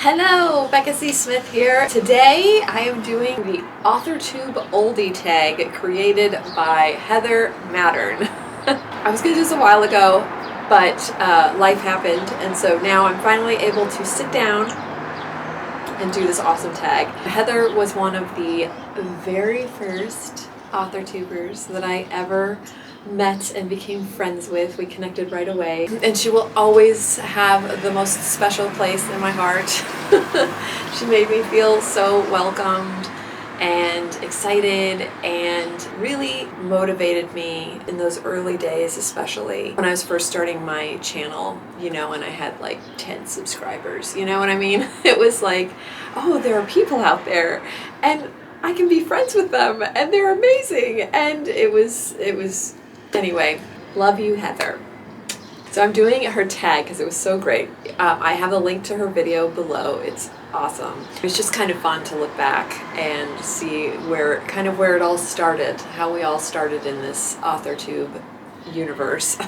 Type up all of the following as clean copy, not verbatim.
Hello, Becca C. Smith here. Today I am doing the AuthorTube oldie tag created by Mattern. I was going to do this a while ago, but life happened, and so now I'm finally able to sit down and do this awesome tag. Heather was one of the very first AuthorTubers that I ever met and became friends with. We connected right away, and she will always have the most special place in my heart. She made me feel so welcomed and excited and really motivated me in those early days, especially when I was first starting my channel, you know, and I had like 10 subscribers, you know what I mean? It was like, oh, there are people out there and I can be friends with them and they're amazing. And it was anyway, love you, Heather. So I'm doing her tag because it was so great. I have a link to her video below. It's awesome. It's just kind of fun to look back and see where it all started, how we all started in this AuthorTube universe.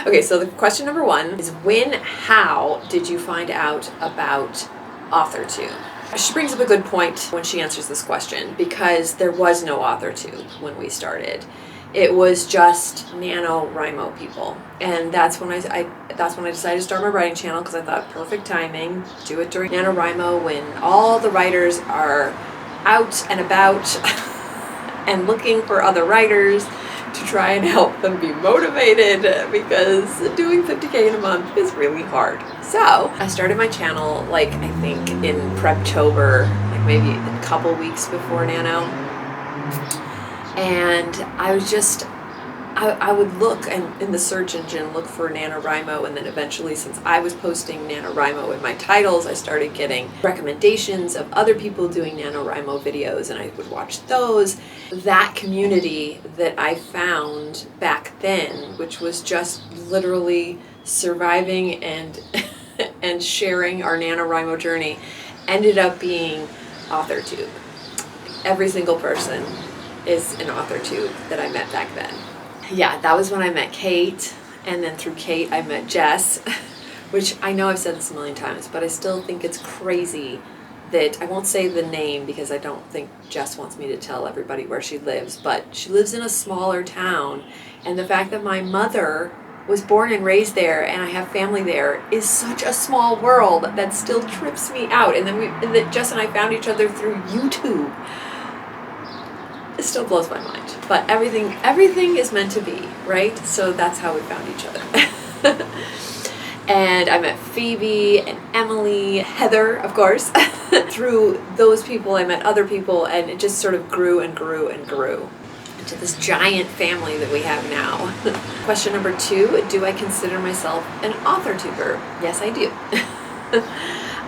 Okay, so the question number one is how did you find out about AuthorTube? She brings up a good point when she answers this question, because there was no AuthorTube when we started. It was just NaNoWriMo people, and that's when I decided to start my writing channel, because I thought perfect timing, do it during NaNoWriMo when all the writers are out and about and looking for other writers to try and help them be motivated, because doing 50K in a month is really hard. So I started my channel like I think in Preptober, like maybe a couple weeks before Nano. And I was just, I would look and in the search engine, look for NaNoWriMo, and then eventually, since I was posting NaNoWriMo in my titles, I started getting recommendations of other people doing NaNoWriMo videos, and I would watch those. That community that I found back then, which was just literally surviving and and sharing our NaNoWriMo journey, ended up being AuthorTube. Every single person is an AuthorTube that I met back then. Yeah, that was when I met Kate, and then through Kate I met Jess, which I know I've said this a million times, but I still think it's crazy that, I won't say the name because I don't think Jess wants me to tell everybody where she lives, but she lives in a smaller town, and the fact that my mother was born and raised there and I have family there is such a small world that still trips me out. And then Jess and I found each other through YouTube. It still blows my mind, but everything is meant to be, right? So that's how we found each other. And I met Phoebe and Emily, Heather, of course. Through those people, I met other people, and it just sort of grew and grew and grew into this giant family that we have now. Question number two, do I consider myself an AuthorTuber? Yes, I do.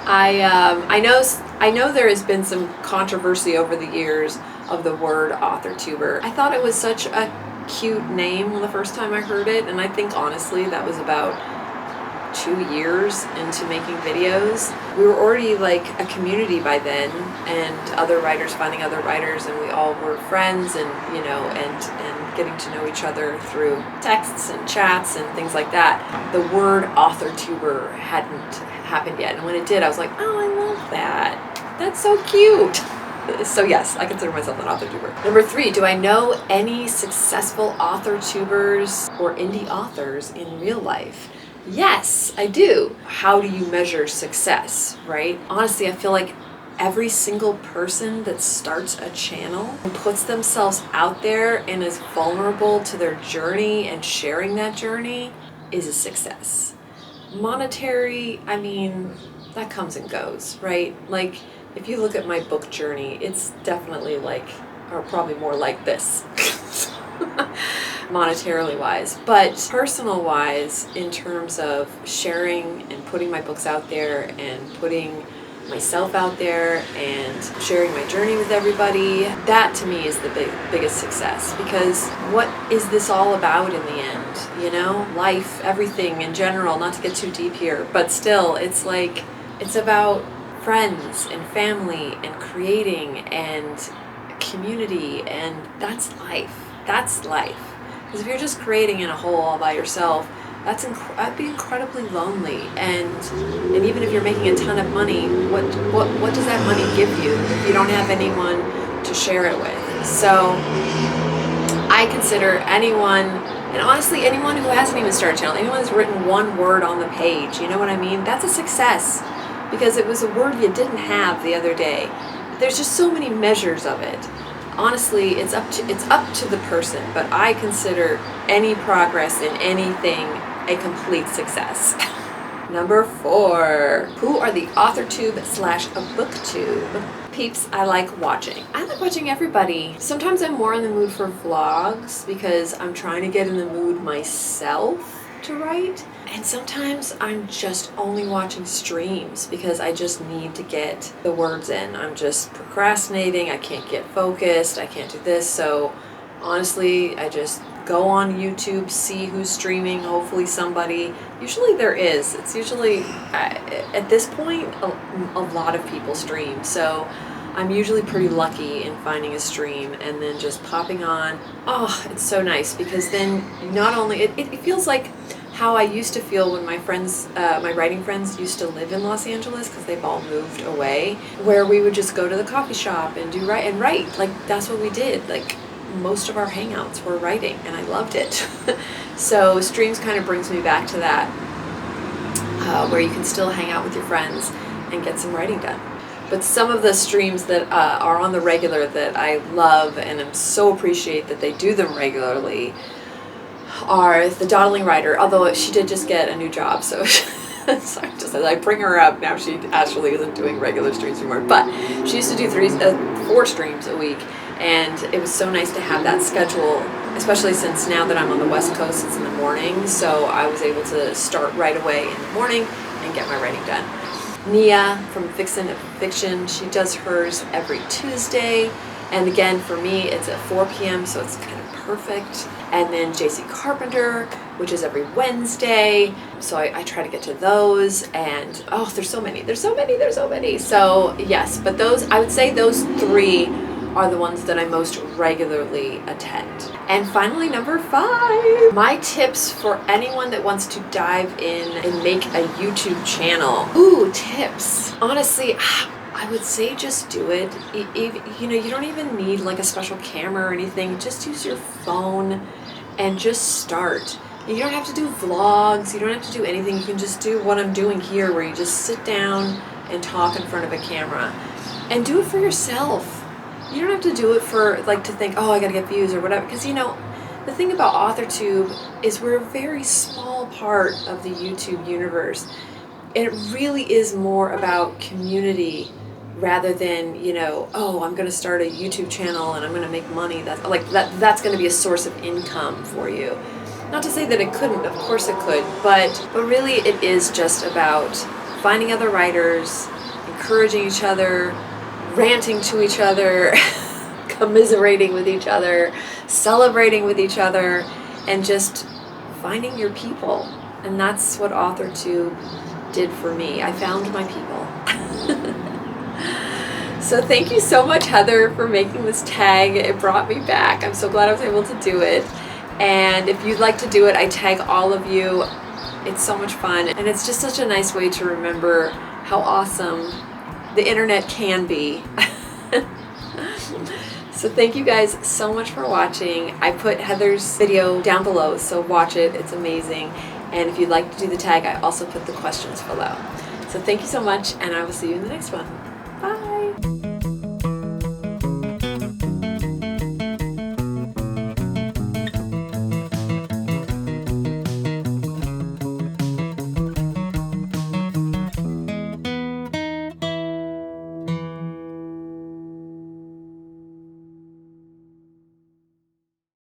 I know there has been some controversy over the years of the word AuthorTuber. I thought it was such a cute name the first time I heard it, and I think honestly that was about 2 years into making videos. We were already like a community by then, and other writers finding other writers, and we all were friends, and you know, and getting to know each other through texts and chats and things like that. The word AuthorTuber hadn't happened yet, and when it did, I was like, oh, I love that. That's so cute. So yes, I consider myself an AuthorTuber. Number three, do I know any successful AuthorTubers or indie authors in real life? Yes, I do. How do you measure success, right? Honestly, I feel like every single person that starts a channel and puts themselves out there and is vulnerable to their journey and sharing that journey is a success. Monetary, I mean, that comes and goes, right? Like, if you look at my book journey, it's definitely like, or probably more like this. Monetarily wise, but personal wise, in terms of sharing and putting my books out there and putting myself out there and sharing my journey with everybody, that to me is the biggest success, because what is this all about in the end? You know, life, everything in general, not to get too deep here, but still, it's like, it's about friends and family and creating and community, and that's life. That's life. Because if you're just creating in a hole all by yourself, that'd be incredibly lonely. And even if you're making a ton of money, what does that money give you if you don't have anyone to share it with? So I consider anyone, and honestly anyone who hasn't even started a channel, anyone who's written one word on the page, you know what I mean? That's a success, because it was a word you didn't have the other day. There's just so many measures of it. Honestly, it's up to the person, but I consider any progress in anything a complete success. Number 4. Who are the AuthorTube / Booktube peeps I like watching? I like watching everybody. Sometimes I'm more in the mood for vlogs because I'm trying to get in the mood myself to write. And sometimes I'm just only watching streams because I just need to get the words in. I'm just procrastinating, I can't get focused, I can't do this. So honestly, I just go on YouTube, see who's streaming, hopefully somebody. Usually there is. It's usually, at this point, a lot of people stream. So I'm usually pretty lucky in finding a stream and then just popping on. Oh, it's so nice because then not only, it feels like how I used to feel when my friends, my writing friends used to live in Los Angeles because they've all moved away, where we would just go to the coffee shop and write. Like, that's what we did. Like, most of our hangouts were writing, and I loved it. So streams kind of brings me back to that, where you can still hang out with your friends and get some writing done. But some of the streams that are on the regular that I love and I'm so appreciate that they do them regularly are the Dawdling Writer, although she did just get a new job, so sorry, just as I bring her up now, she actually isn't doing regular streams anymore, but she used to do 4 streams a week, and it was so nice to have that schedule, especially since now that I'm on the West Coast, it's in the morning, so I was able to start right away in the morning and get my writing done. Nia from Fiction, she does hers every Tuesday, and again, for me, it's at 4 p.m., so it's kind of perfect. And then JC Carpenter, which is every Wednesday, so I try to get to those, and oh, there's so many. So yes, but those, I would say those 3 are the ones that I most regularly attend. And finally, number 5, my tips for anyone that wants to dive in and make a YouTube channel. Ooh, tips. Honestly, I would say just do it. You know, you don't even need like a special camera or anything. Just use your phone and just start. You don't have to do vlogs. You don't have to do anything. You can just do what I'm doing here, where you just sit down and talk in front of a camera. And do it for yourself. You don't have to do it for, like, to think, oh, I gotta get views or whatever. Because, you know, the thing about AuthorTube is we're a very small part of the YouTube universe. And it really is more about community rather than, you know, oh, I'm going to start a YouTube channel and I'm going to make money. That's going to be a source of income for you. Not to say that it couldn't, of course it could, but really it is just about finding other writers, encouraging each other, ranting to each other, commiserating with each other, celebrating with each other, and just finding your people. And that's what AuthorTube did for me. I found my people. So thank you so much, Heather, for making this tag. It brought me back. I'm so glad I was able to do it. And if you'd like to do it, I tag all of you. It's so much fun. And it's just such a nice way to remember how awesome the internet can be. So thank you guys so much for watching. I put Heather's video down below, so watch it. It's amazing. And if you'd like to do the tag, I also put the questions below. So thank you so much, and I will see you in the next one.